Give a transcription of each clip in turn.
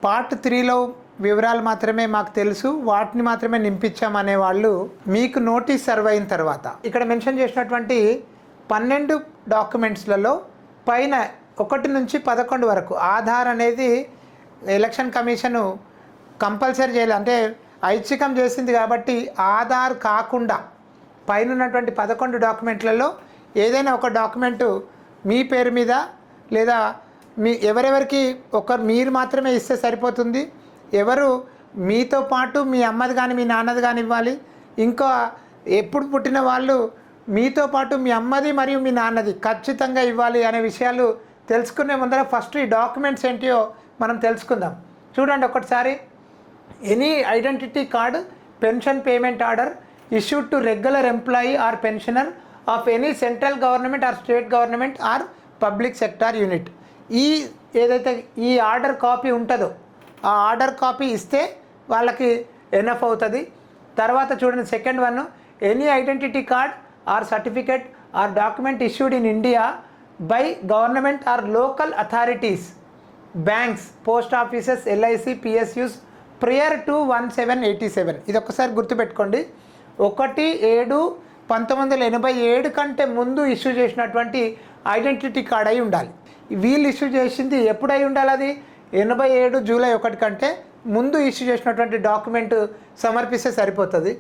Part 3లో వివరాలు మాత్రమే మాకు తెలుసు, వాటిని మాత్రమే నింపించామనే వాళ్ళు మీకు నోటీస్ సర్వ్ అయిన తర్వాత ఇక్కడ మెన్షన్ చేసినటువంటి 12 డాక్యుమెంట్స్లలో పైన 1 నుంచి 11 వరకు ఆధార్ అనేది ఎలక్షన్ కమిషను కంపల్సరీ చేయాలి, అంటే ఐచ్ఛికం చేసింది కాబట్టి ఆధార్ కాకుండా పైన ఉన్నటువంటి 11 డాక్యుమెంట్లలో ఏదైనా ఒక డాక్యుమెంటు మీ పేరు మీద లేదా ఎవరెవరికి మీరు మాత్రమే ఇస్తే సరిపోతుంది. ఎవరు మీతో పాటు మీ అమ్మది కానీ మీ నాన్నది కానీ ఇవ్వాలి. ఇంకా ఎప్పుడు పుట్టిన వాళ్ళు మీతో పాటు మీ అమ్మది మరియు మీ నాన్నది ఖచ్చితంగా ఇవ్వాలి అనే విషయాలు తెలుసుకునే ముందర ఫస్ట్ ఈ డాక్యుమెంట్స్ ఏంటియో మనం తెలుసుకుందాం. చూడండి ఒకసారి. Any identity card, pension payment order issued to regular employee or pensioner of any central government or state government or public sector unit. ఏదైతే ఈ ఆర్డర్ కాపీ ఉంటుందో ఆ ఆర్డర్ కాపీ ఇస్తే వాళ్ళకి ఎనఫ్ అవుతుంది. తర్వాత చూడండి second one, any identity card or certificate or document issued in India by government are local authorities, banks, post offices, LIC, PSUs prior to 1787. ఇది ఒక్కసారి గుర్తుపెట్టుకోండి. 1/7/1987 కంటే ముందు ఇష్యూ చేసినటువంటి ఐడెంటిటీ కార్డ్ అయి ఉండాలి. వీళ్ళు ఇష్యూ చేసింది ఎప్పుడు అయి ఉండాలి? అది 87 జూలై 1 కంటే ముందు ఇష్యూ చేసినటువంటి డాక్యుమెంట్ సమర్పిస్తే సరిపోతుంది.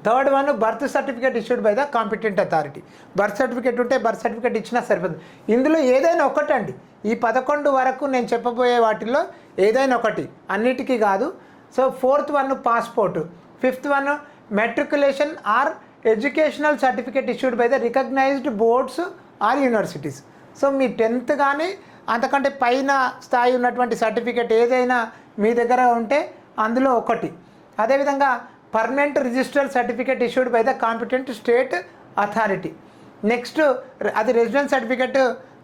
Third one, birth certificate issued by the competent authority. Birth certificate ఉంటే బర్త్ సర్టిఫికేట్ ఇచ్చినా సరిపోతుంది. ఇందులో ఏదైనా ఒకటండి, ఈ 11 వరకు నేను చెప్పబోయే వాటిల్లో ఏదైనా ఒకటి, అన్నిటికీ కాదు. So fourth one passport. Fifth one matriculation or educational certificate issued by the recognised boards or universities. So మీ 10th కానీ అంతకంటే పైన స్థాయి ఉన్నటువంటి సర్టిఫికేట్ ఏదైనా మీ దగ్గర ఉంటే అందులో ఒకటి. అదేవిధంగా permanent registered certificate issued by the competent state authority. Next అది రెసిడెన్స్ సర్టిఫికేట్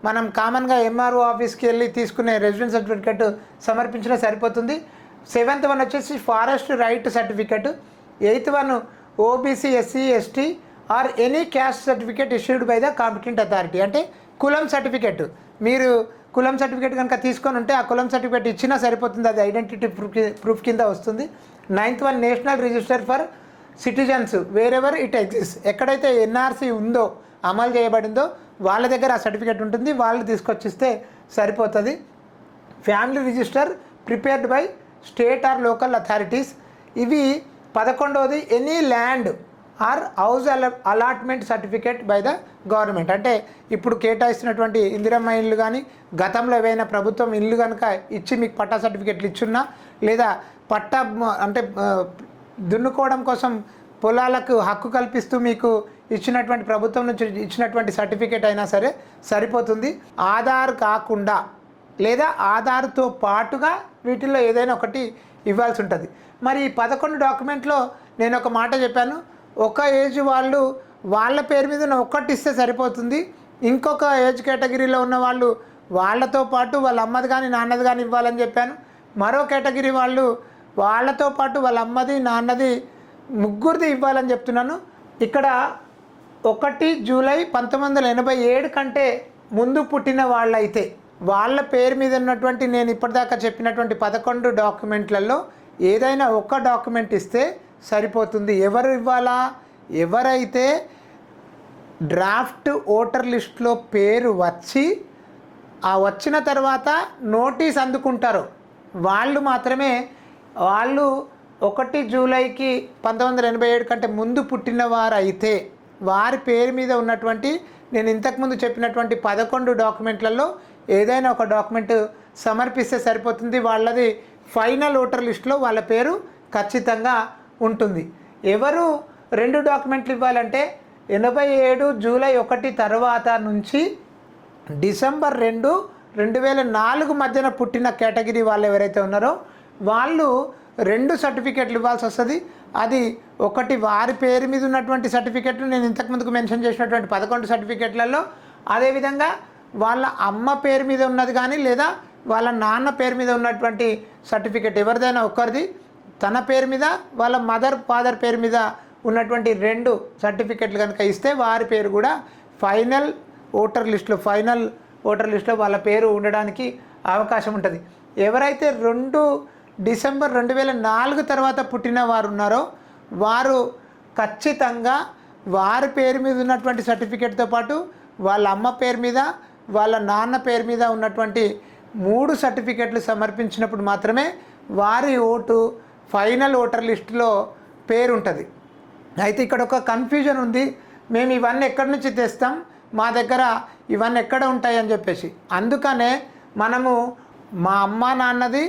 మనం కామన్గా ఎంఆర్ఓ ఆఫీస్కి వెళ్ళి తీసుకునే రెసిడెన్స్ సర్టిఫికేట్ సమర్పించినా సరిపోతుంది. 7th వన్ వచ్చేసి forest right certificate. 8th one OBC, SC, ST or any caste certificate issued by the competent authority. అంటే కులం సర్టిఫికేట్, మీరు కులం సర్టిఫికేట్ కనుక తీసుకొని ఉంటే ఆ కులం సర్టిఫికేట్ ఇచ్చినా సరిపోతుంది, అది ఐడెంటిటీ ప్రూఫ్ కింద వస్తుంది. 9th one national register for citizens wherever it exist. ఎక్కడైతే ఎన్ఆర్సీ ఉందో, అమలు చేయబడిందో వాళ్ళ దగ్గర ఆ సర్టిఫికేట్ ఉంటుంది, వాళ్ళు తీసుకొచ్చిస్తే సరిపోతుంది. Family register prepared by state or local authorities. ఇవి 11వది, any land or house allotment certificate by the government. అంటే ఇప్పుడు కేటాయిస్తున్నటువంటి ఇందిరమ్మ ఇల్లు కానీ గతంలో ఏవైనా ప్రభుత్వం ఇల్లు కనుక ఇచ్చి మీకు పట్టా సర్టిఫికేట్లు ఇచ్చున్నా, లేదా పట్టా అంటే దున్నుకోవడం కోసం పొలాలకు హక్కు కల్పిస్తూ మీకు ఇచ్చినటువంటి ప్రభుత్వం నుంచి ఇచ్చినటువంటి సర్టిఫికేట్ అయినా సరే సరిపోతుంది. ఆధార్ కాకుండా లేదా ఆధార్తో పాటుగా వీటిల్లో ఏదైనా ఒకటి ఇవ్వాల్సి ఉంటుంది. మరి ఈ 11 డాక్యుమెంట్లో నేను ఒక మాట చెప్పాను, ఒక ఏజ్ వాళ్ళు వాళ్ళ పేరు మీద ఒక్కటి ఇస్తే సరిపోతుంది. ఇంకొక ఏజ్ కేటగిరీలో ఉన్న వాళ్ళు వాళ్ళతో పాటు వాళ్ళ అమ్మది కానీ నాన్నది కానీ ఇవ్వాలని చెప్పాను. మరో కేటగిరీ వాళ్ళు వాళ్ళతో పాటు వాళ్ళ అమ్మది నాన్నది ముగ్గురిది ఇవ్వాలని చెప్తున్నాను. ఇక్కడ 1 జూలై 1987 కంటే ముందు పుట్టిన వాళ్ళైతే వాళ్ళ పేరు మీద ఉన్నటువంటి నేను ఇప్పటిదాకా చెప్పినటువంటి 11 డాక్యుమెంట్లలో ఏదైనా ఒక డాక్యుమెంట్ ఇస్తే సరిపోతుంది. ఎవరు ఇవ్వాలా? ఎవరైతే డ్రాఫ్ట్ ఓటర్ లిస్ట్లో పేరు వచ్చి ఆ వచ్చిన తర్వాత నోటీస్ అందుకుంటారో వాళ్ళు మాత్రమే, వాళ్ళు 1 జూలైకి 1987 కంటే ముందు పుట్టిన వారు అయితే వారి పేరు మీద ఉన్నటువంటి నేను ఇంతకుముందు చెప్పినటువంటి 11 డాక్యుమెంట్లలో ఏదైనా ఒక డాక్యుమెంట్ సమర్పిస్తే సరిపోతుంది. వాళ్ళది ఫైనల్ ఓటర్ లిస్ట్లో వాళ్ళ పేరు ఖచ్చితంగా ఉంటుంది. ఎవరు 2 డాక్యుమెంట్లు ఇవ్వాలంటే 87 జూలై 1 తర్వాత నుంచి డిసెంబర్ 2, 2004 మధ్యన పుట్టిన కేటగిరీ వాళ్ళు ఎవరైతే ఉన్నారో వాళ్ళు 2 సర్టిఫికేట్లు ఇవ్వాల్సి వస్తుంది. అది ఒకటి వారి పేరు మీద ఉన్నటువంటి సర్టిఫికేట్లు నేను ఇంతకుముందుకు మెన్షన్ చేసినటువంటి 11 సర్టిఫికేట్లలో, అదేవిధంగా వాళ్ళ అమ్మ పేరు మీద ఉన్నది కానీ లేదా వాళ్ళ నాన్న పేరు మీద ఉన్నటువంటి సర్టిఫికేట్ ఎవరిదైనా ఒకరిది, తన పేరు మీద వాళ్ళ మదర్ ఫాదర్ పేరు మీద ఉన్నటువంటి 2 సర్టిఫికేట్లు కనుక ఇస్తే వారి పేరు కూడా ఫైనల్ ఓటర్ లిస్ట్లో వాళ్ళ పేరు ఉండడానికి అవకాశం ఉంటుంది. ఎవరైతే 2 డిసెంబర్ 2004 తర్వాత పుట్టిన వారు ఉన్నారో వారు ఖచ్చితంగా వారి పేరు మీద ఉన్నటువంటి సర్టిఫికేట్తో పాటు వాళ్ళ అమ్మ పేరు మీద వాళ్ళ నాన్న పేరు మీద ఉన్నటువంటి 3 సర్టిఫికేట్లు సమర్పించినప్పుడు మాత్రమే వారి ఓటు ఫైనల్ ఓటర్ లిస్టులో పేరు ఉంటుంది. అయితే ఇక్కడ ఒక కన్ఫ్యూజన్ ఉంది, మేము ఇవన్నీ ఎక్కడి నుంచి తెస్తాం, మా దగ్గర ఇవన్నీ ఎక్కడ ఉంటాయి అని చెప్పేసి. అందుకనే మనము మా అమ్మ నాన్నది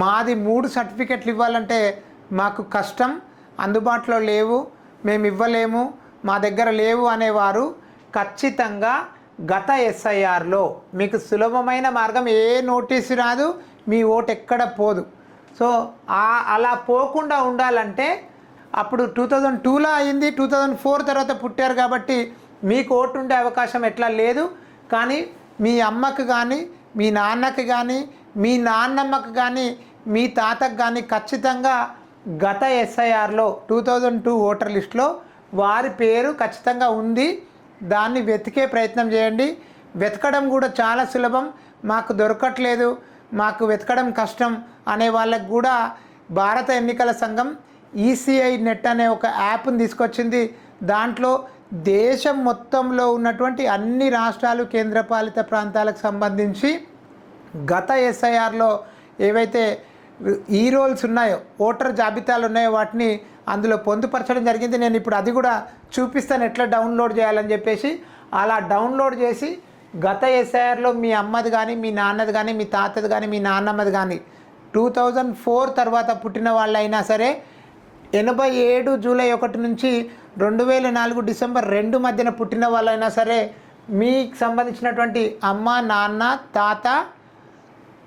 మాది 3 సర్టిఫికెట్లు ఇవ్వాలంటే మాకు కష్టం, అందుబాటులో లేవు, మేము ఇవ్వలేము, మా దగ్గర లేవు అనేవారు ఖచ్చితంగా గత ఎస్ఐఆర్లో మీకు సులభమైన మార్గం, ఏ నోటీసు రాదు, మీ ఓటు ఎక్కడ పోదు. సో అలా పోకుండా ఉండాలంటే అప్పుడు 2002లో అయింది, 2004 తర్వాత పుట్టారు కాబట్టి మీకు ఓటు ఉండే అవకాశం ఎట్లా లేదు. కానీ మీ అమ్మకు కానీ మీ నాన్నకు కానీ మీ నాన్నమ్మకు కానీ మీ తాతకు కానీ ఖచ్చితంగా గత ఎస్ఐఆర్లో 2002 ఓటర్ లిస్టులో వారి పేరు ఖచ్చితంగా ఉంది. దాన్ని వెతికే ప్రయత్నం చేయండి. వెతకడం కూడా చాలా సులభం, మాకు దొరకట్లేదు, మాకు వెతకడం కష్టం అనే వాళ్ళకు కూడా భారత ఎన్నికల సంఘం ఈసీఐ నెట్ అనే ఒక యాప్ని తీసుకొచ్చింది. దాంట్లో దేశం మొత్తంలో ఉన్నటువంటి అన్ని రాష్ట్రాలు కేంద్రపాలిత ప్రాంతాలకు సంబంధించి గత ఎస్ఐఆర్లో ఏవైతే ఈ రోల్స్ ఉన్నాయో, ఓటర్ జాబితాలు ఉన్నాయో వాటిని అందులో పొందుపరచడం జరిగింది. నేను ఇప్పుడు అది కూడా చూపిస్తాను ఎట్లా డౌన్లోడ్ చేయాలని చెప్పేసి. అలా డౌన్లోడ్ చేసి గత ఎస్ఐఆర్లో మీ అమ్మది కానీ మీ నాన్నది కానీ మీ తాతది కానీ మీ నాన్నమ్మది కానీ 2004 తర్వాత పుట్టిన వాళ్ళైనా సరే 87 జూలై 1 నుంచి 2004 డిసెంబర్ 2 మధ్యన పుట్టిన వాళ్ళైనా సరే మీకు సంబంధించినటువంటి అమ్మ నాన్న తాత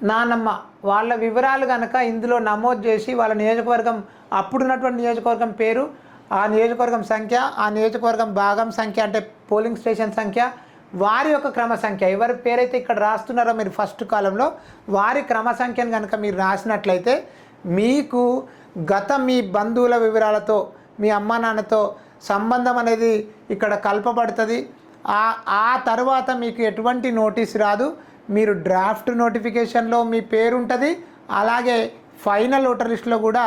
నానమ్మ వాళ్ళ వివరాలు కనుక ఇందులో నమోదు చేసి వాళ్ళ నియోజకవర్గం, అప్పుడున్నటువంటి నియోజకవర్గం పేరు, ఆ నియోజకవర్గం సంఖ్య, ఆ నియోజకవర్గం భాగం సంఖ్య అంటే పోలింగ్ స్టేషన్ సంఖ్య, వారి యొక్క క్రమ సంఖ్య, ఎవరి పేరైతే ఇక్కడ రాస్తున్నారో మీరు ఫస్ట్ కాలంలో వారి క్రమ సంఖ్యను కనుక మీరు రాసినట్లయితే మీకు గత మీ బంధువుల వివరాలతో మీ అమ్మ నాన్నతో సంబంధం అనేది ఇక్కడ కలపబడుతుంది. ఆ తర్వాత మీకు ఎటువంటి నోటీస్ రాదు. మీరు డ్రాఫ్ట్ నోటిఫికేషన్లో మీ పేరు ఉంటుంది, అలాగే ఫైనల్ ఓటర్ లిస్టులో కూడా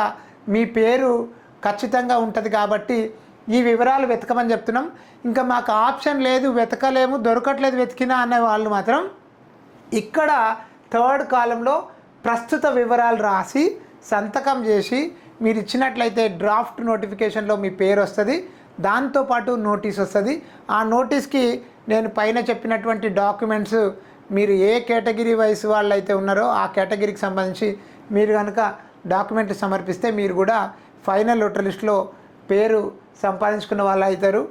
మీ పేరు ఖచ్చితంగా ఉంటుంది. కాబట్టి ఈ వివరాలు వెతకమని చెప్తున్నాం. ఇంకా మాకు ఆప్షన్ లేదు, వెతకలేము, దొరకట్లేదు వెతికినా అనే వాళ్ళు మాత్రం ఇక్కడ 3rd కాలంలో ప్రస్తుత వివరాలు రాసి సంతకం చేసి మీరు ఇచ్చినట్లయితే డ్రాఫ్ట్ నోటిఫికేషన్లో మీ పేరు వస్తుంది, దాంతోపాటు నోటీస్ వస్తుంది. ఆ నోటీస్కి నేను పైన చెప్పినటువంటి డాక్యుమెంట్స్ మీరు ఏ కేటగిరీ వయసు వాళ్ళు అయితే ఉన్నారో ఆ కేటగిరీకి సంబంధించి మీరు కనుక డాక్యుమెంట్లు సమర్పిస్తే మీరు కూడా ఫైనల్ ఓటర్ లిస్టులో పేరు సంపాదించుకున్న వాళ్ళు అవుతారు.